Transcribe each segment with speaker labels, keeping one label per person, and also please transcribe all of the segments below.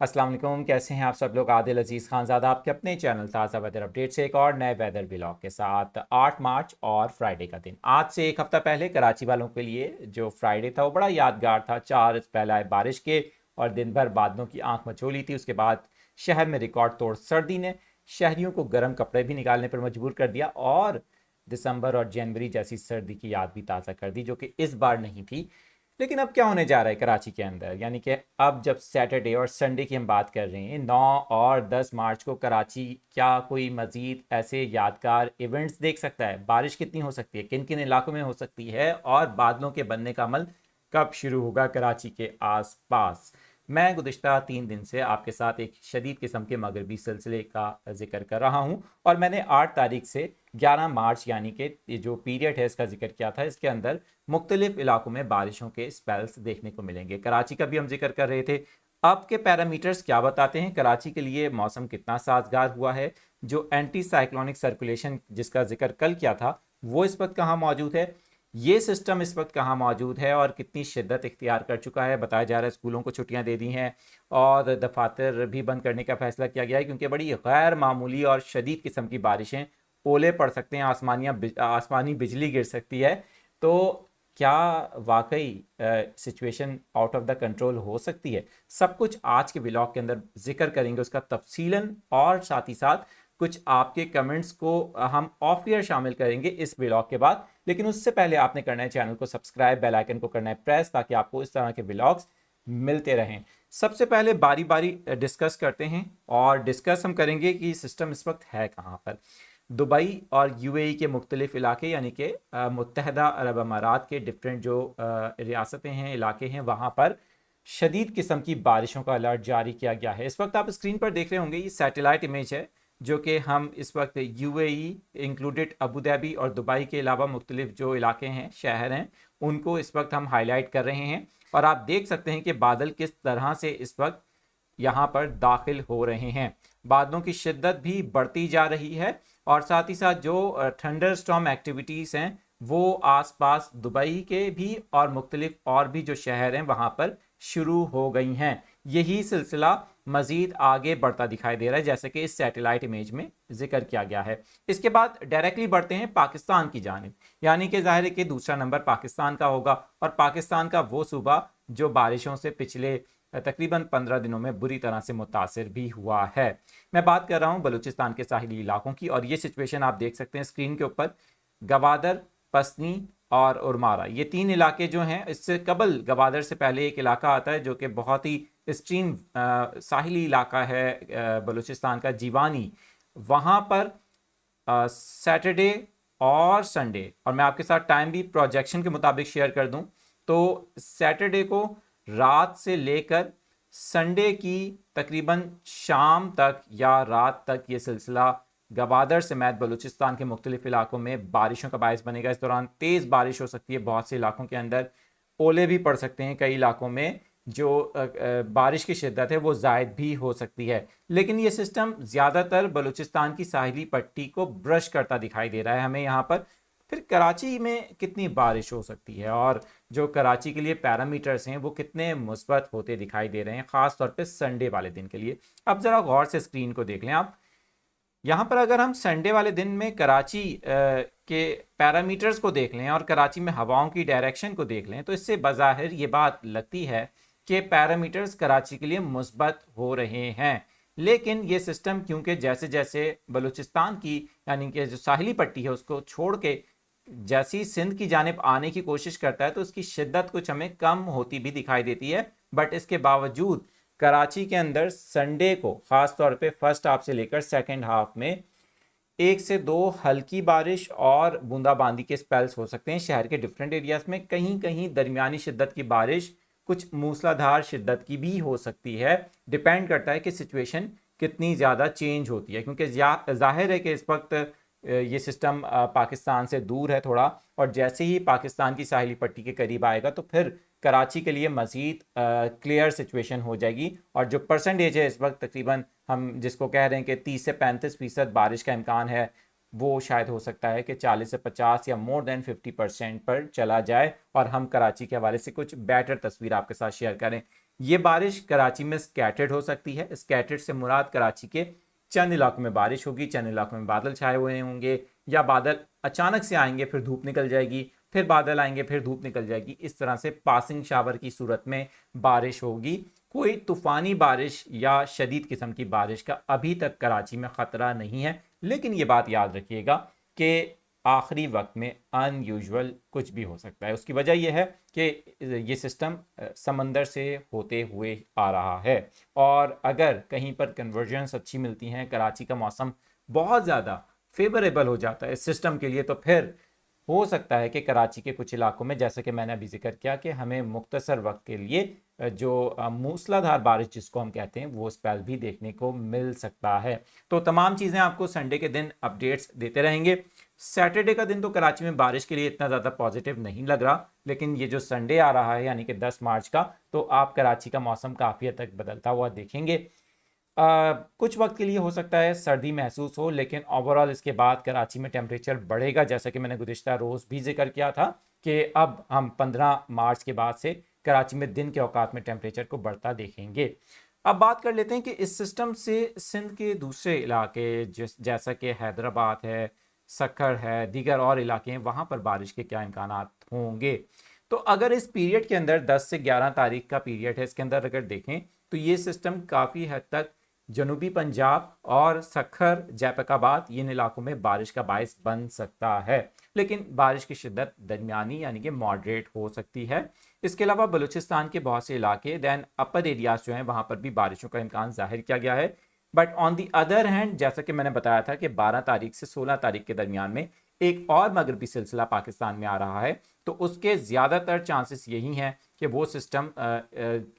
Speaker 1: अस्सलाम वालेकुम, कैसे हैं आप सब लोग। आदिल अजीज़ खानज़ादा आपके अपने चैनल ताज़ा वेदर अपडेट से एक और नए वेदर व्लॉग के साथ 8 मार्च और फ्राइडे का दिन। आज से एक हफ्ता पहले कराची वालों के लिए जो फ्राइडे था वो बड़ा यादगार था। 4 पहले आए बारिश के और दिन भर बादलों की आंख मचोली थी। उसके बाद शहर में रिकॉर्ड तोड़ सर्दी ने शहरियों को गर्म कपड़े भी निकालने पर मजबूर कर दिया और दिसंबर और जनवरी जैसी सर्दी की याद भी ताज़ा कर दी, जो कि इस बार नहीं थी। लेकिन अब क्या होने जा रहा है कराची के अंदर, यानी कि अब जब सैटरडे और संडे की हम बात कर रहे हैं 9 और 10 मार्च को कराची क्या कोई मज़ीद ऐसे यादगार इवेंट्स देख सकता है। बारिश कितनी हो सकती है, किन किन इलाकों में हो सकती है और बादलों के बनने का अमल कब शुरू होगा कराची के आसपास। मैं गुज़िश्ता 3 दिन से आपके साथ एक शदीद किस्म के मगरबी सिलसिले का जिक्र कर रहा हूँ और मैंने 8 तारीख से 11 मार्च यानी कि जो पीरियड है इसका जिक्र किया था। इसके अंदर मुख्तलिफ इलाकों में बारिशों के स्पेल्स देखने को मिलेंगे। कराची का भी हम जिक्र कर रहे थे। अब के पैरामीटर्स क्या बताते हैं, कराची के लिए मौसम कितना साजगार हुआ है, जो एंटी साइक्लोनिक सर्कुलेशन जिसका जिक्र कल किया था वो इस वक्त कहाँ मौजूद है, ये सिस्टम इस वक्त कहाँ मौजूद है और कितनी शिद्दत इख्तियार कर चुका है। बताया जा रहा है स्कूलों को छुट्टियां दे दी हैं और दफातर भी बंद करने का फैसला किया गया है, क्योंकि बड़ी गैर मामूली और शदीद किस्म की बारिशें, ओले पड़ सकते हैं, आसमानी बिजली गिर सकती है। तो क्या वाकई situation out of the control हो सकती है। सब कुछ आज के व्लॉग के अंदर जिक्र करेंगे उसका तफसीलन, और साथ ही साथ कुछ आपके कमेंट्स को हम ऑफ ईयर शामिल करेंगे इस व्लॉग के बाद। लेकिन उससे पहले आपने करना है चैनल को सब्सक्राइब, बेल आइकन को करना है प्रेस, ताकि आपको इस तरह के व्लॉग्स मिलते रहें। सबसे पहले बारी बारी डिस्कस करते हैं और डिस्कस हम करेंगे कि सिस्टम इस वक्त है कहाँ पर। दुबई और यूएई के मुख्तलिफ इलाके, यानी कि मुत्तहदा अरब अमारात के डिफरेंट जो रियासतें हैं, इलाके हैं, वहाँ पर शदीद किस्म की बारिशों का अलर्ट जारी किया गया है। इस वक्त आप स्क्रीन पर देख रहे होंगे, ये सैटेलाइट इमेज है जो कि हम इस वक्त यूएई इंक्लूडेड अबू धाबी और दुबई के अलावा मुख्तलिफ जो इलाके हैं, शहर हैं, उनको इस वक्त हम हाईलाइट कर रहे हैं। और आप देख सकते हैं कि बादल किस तरह से इस वक्त यहाँ पर दाखिल हो रहे हैं। बादलों की शिद्दत भी बढ़ती जा रही है और साथ ही साथ जो थंडर स्टॉर्म एक्टिविटीज़ हैं वो आसपास दुबई के भी और मुख्तलिफ और भी जो शहर हैं वहाँ पर शुरू हो गई हैं। यही सिलसिला मजीद आगे बढ़ता दिखाई दे रहा है, जैसे कि इस सैटेलाइट इमेज में जिक्र किया गया है। इसके बाद डायरेक्टली बढ़ते हैं पाकिस्तान की जानिब, यानी कि जाहिर है कि दूसरा नंबर पाकिस्तान का होगा और पाकिस्तान का वो सूबा जो बारिशों से पिछले तकरीबन 15 दिनों में बुरी तरह से मुतासिर भी हुआ है। मैं बात कर रहा हूँ बलूचिस्तान के साहिली इलाकों की, और ये सिचुएशन आप देख सकते हैं स्क्रीन के ऊपर। गवादर, पसनी और उरमारा, ये 3 इलाके जो हैं, इससे कबल गवादर से पहले एक इलाका आता है जो कि बहुत ही एक्सट्रीम साहिली इलाका है बलूचिस्तान का, जीवानी। वहाँ पर सैटरडे और संडे, और मैं आपके साथ टाइम भी प्रोजेक्शन के मुताबिक शेयर कर दूं, तो सैटरडे को रात से लेकर संडे की तकरीबन शाम तक या रात तक ये सिलसिला गवादर समेत बलूचिस्तान के मुख्तलिफ इलाकों में बारिशों का बायस बनेगा। इस दौरान तेज़ बारिश हो सकती है, बहुत से इलाकों के अंदर ओले भी पड़ सकते हैं, कई इलाकों में जो बारिश की शिद्दत है वो ज़ायद भी हो सकती है। लेकिन ये सिस्टम ज़्यादातर बलूचिस्तान की साहिली पट्टी को ब्रश करता दिखाई दे रहा है हमें यहाँ पर। फिर कराची में कितनी बारिश हो सकती है और जो कराची के लिए पैरामीटर्स हैं वो कितने मुस्बत होते दिखाई दे रहे हैं, ख़ास तौर पे संडे वाले दिन के लिए। अब ज़रा गौर से स्क्रीन को देख लें आप। यहाँ पर अगर हम संडे वाले दिन में कराची के पैरामीटर्स को देख लें और कराची में हवाओं की डायरेक्शन को देख लें, तो इससे बज़ाहिर ये बात लगती है कि पैरामीटर्स कराची के लिए मुस्बत हो रहे हैं। लेकिन ये सिस्टम क्योंकि जैसे जैसे बलूचिस्तान की यानी कि जो साहिली पट्टी है उसको छोड़ के जैसी सिंध की जानिब आने की कोशिश करता है, तो उसकी शिद्दत कुछ हमें कम होती भी दिखाई देती है। बट इसके बावजूद कराची के अंदर संडे को ख़ास तौर पे फर्स्ट हाफ से लेकर सेकंड हाफ में 1 से 2 हल्की बारिश और बूंदाबांदी के स्पेल्स हो सकते हैं शहर के डिफरेंट एरियाज में। कहीं कहीं दरमियानी शिद्दत की बारिश, कुछ मूसलाधार शिद्दत की भी हो सकती है। डिपेंड करता है कि सिचुएशन कितनी ज़्यादा चेंज होती है, क्योंकि जाहिर है कि इस वक्त ये सिस्टम पाकिस्तान से दूर है थोड़ा, और जैसे ही पाकिस्तान की साहिली पट्टी के करीब आएगा तो फिर कराची के लिए मज़ीद क्लियर सिचुएशन हो जाएगी। और जो परसेंटेज है इस वक्त तकरीबन हम जिसको कह रहे हैं कि 30 से 35% बारिश का इम्कान है, वो शायद हो सकता है कि 40 से 50 या मोर देन 50% पर चला जाए और हम कराची के हवाले से कुछ बेटर तस्वीर आपके साथ शेयर करें। ये बारिश कराची में स्कैटर्ड हो सकती है। स्कैटर्ड से मुराद कराची के चंद इलाकों में बारिश होगी, चंद इलाकों में बादल छाए हुए होंगे, या बादल अचानक से आएंगे फिर धूप निकल जाएगी, फिर बादल आएंगे फिर धूप निकल जाएगी। इस तरह से पासिंग शावर की सूरत में बारिश होगी। कोई तूफानी बारिश या शदीद किस्म की बारिश का अभी तक कराची में ख़तरा नहीं है, लेकिन ये बात याद रखिएगा कि आखिरी वक्त में अनयूजुअल कुछ भी हो सकता है। उसकी वजह यह है कि ये सिस्टम समंदर से होते हुए आ रहा है, और अगर कहीं पर कन्वर्जेंस अच्छी मिलती हैं, कराची का मौसम बहुत ज़्यादा फेवरेबल हो जाता है इस सिस्टम के लिए, तो फिर हो सकता है कि कराची के कुछ इलाकों में, जैसे कि मैंने अभी जिक्र किया, कि हमें मुख्तसर वक्त के लिए जो मूसलाधार बारिश जिसको हम कहते हैं वो स्पेल भी देखने को मिल सकता है। तो तमाम चीज़ें आपको संडे के दिन अपडेट्स देते रहेंगे। सैटरडे का दिन तो कराची में बारिश के लिए इतना ज़्यादा पॉजिटिव नहीं लग रहा, लेकिन ये जो संडे आ रहा है यानी कि 10 मार्च का, तो आप कराची का मौसम काफ़ी हद तक बदलता हुआ देखेंगे। कुछ वक्त के लिए हो सकता है सर्दी महसूस हो, लेकिन ओवरऑल इसके बाद कराची में टेम्परेचर बढ़ेगा, जैसा कि मैंने गुज़िश्ता रोज़ भी जिक्र किया था कि अब हम 15 मार्च के बाद से कराची में दिन के औकात में टेम्परेचर को बढ़ता देखेंगे। अब बात कर लेते हैं कि इस सिस्टम से सिंध के दूसरे इलाके जैसा कि हैदराबाद है, सक्खर है, दीगर और इलाके हैं, वहाँ पर बारिश के क्या इम्कान होंगे। तो अगर इस पीरियड के अंदर 10 से 11 तारीख का पीरियड है, इसके अंदर अगर देखें तो ये सिस्टम काफ़ी हद तक जनूबी पंजाब और सक्खर, जैपकाबाद, इन इलाकों में बारिश का बायस बन सकता है, लेकिन बारिश की शिद्दत दरमियानी यानी कि मॉडरेट हो सकती है। इसके अलावा बलूचिस्तान के बहुत से इलाके दैन अपर एरियाज जो हैं वहाँ पर भी बारिशों का इम्कान जाहिर किया गया है। But on the other hand, जैसा कि मैंने बताया था कि 12 तारीख से 16 तारीख के दरमियान में एक और मगरबी सिलसिला पाकिस्तान में आ रहा है, तो उसके ज़्यादातर चांसेस यही हैं कि वो सिस्टम,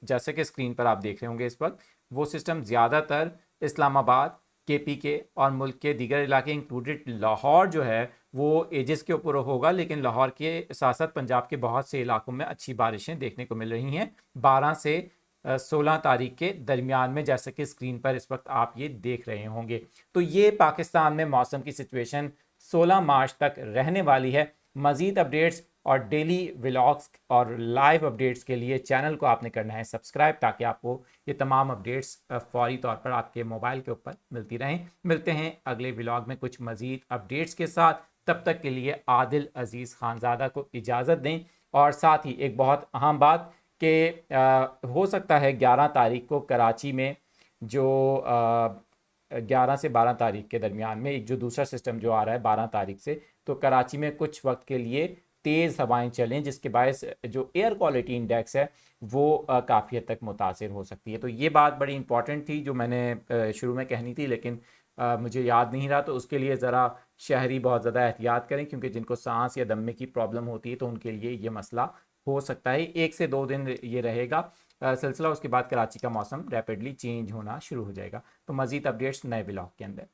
Speaker 1: जैसे कि स्क्रीन पर आप देख रहे होंगे इस वक्त, वो सिस्टम ज़्यादातर इस्लामाबाद, KPK और मुल्क के दीगर इलाके इंक्लूडेड लाहौर जो है वो एजेस के ऊपर होगा, लेकिन लाहौर के साथ साथ पंजाब के बहुत से इलाकों में अच्छी बारिशें देखने को मिल रही हैं 12 से 16 तारीख के दरमियान में, जैसे कि स्क्रीन पर इस वक्त आप ये देख रहे होंगे। तो ये पाकिस्तान में मौसम की सिचुएशन 16 मार्च तक रहने वाली है। मज़ीद अपडेट्स और डेली व्लॉग्स और लाइव अपडेट्स के लिए चैनल को आपने करना है सब्सक्राइब, ताकि आपको ये तमाम अपडेट्स फौरी तौर पर आपके मोबाइल के ऊपर मिलती रहें। मिलते हैं अगले व्लॉग में कुछ मज़ीद अपडेट्स के साथ। तब तक के लिए आदिल अजीज़ खानज़ादा को इजाज़त दें। और साथ ही एक बहुत अहम बात कि हो सकता है 11 तारीख को कराची में जो 11 से 12 तारीख के दरमियान में एक जो दूसरा सिस्टम जो आ रहा है 12 तारीख से, तो कराची में कुछ वक्त के लिए तेज़ हवाएं चलें, जिसके बायस जो एयर क्वालिटी इंडेक्स है वो काफ़ी हद तक मुतासिर हो सकती है। तो ये बात बड़ी इंपॉर्टेंट थी जो मैंने शुरू में कहनी थी, लेकिन मुझे याद नहीं रहा, तो उसके लिए ज़रा शहरी बहुत ज़्यादा एहतियात करें, क्योंकि जिनको सांस या दमे की प्रॉब्लम होती है तो उनके लिए ये मसला हो सकता है। 1 से 2 दिन ये रहेगा सिलसिला, उसके बाद कराची का मौसम रैपिडली चेंज होना शुरू हो जाएगा। तो मज़ीद अपडेट्स नए व्लॉग के अंदर।